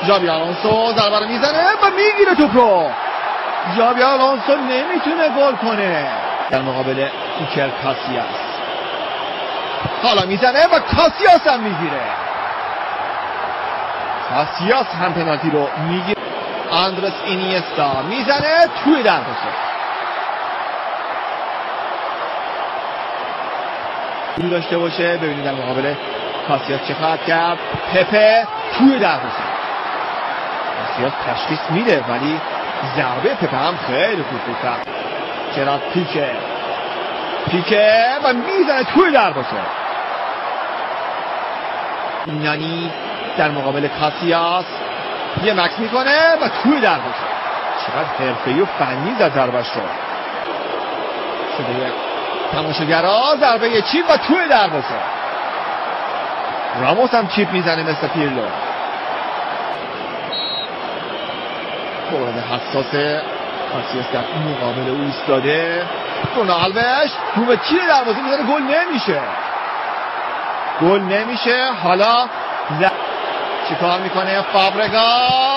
ژابی آلونسو ضربه رو میزنه و میگیره توپ رو. ژابی آلونسو نمیتونه گل کنه در مقابل ایکر کاسیاس. حالا میزنه و کاسیاس هم میگیره. کاسیاس هم پنالتی رو میگیره. آندرس اینیستا میزنه توی دروازه. رو داشته باشه. ببینید در مقابل کاسیاس چه خواهد کرد. پپه توی دروازه. کاسیاس تشخیص میده ولی ضربه پپه هم خیلی خوب بود. جرارد پیکه و میزنه توی دروازه. اینانی در مقابل کاسیاس یه مکس میکنه و توی دروازه. چقدر حرفه‌ای و فنی زد ضربه‌اش رو. صدای تماشاگرها ضربه چیپ و توی دروازه. راموس هم چیپ میزنه مثل پیرلو. مورد حساس کاسیاس در مقابل او ایستاده. رونالدوش توپ تیر دروازه میزنه. گل نمیشه. حالا چیکار میکنه فابرگاس؟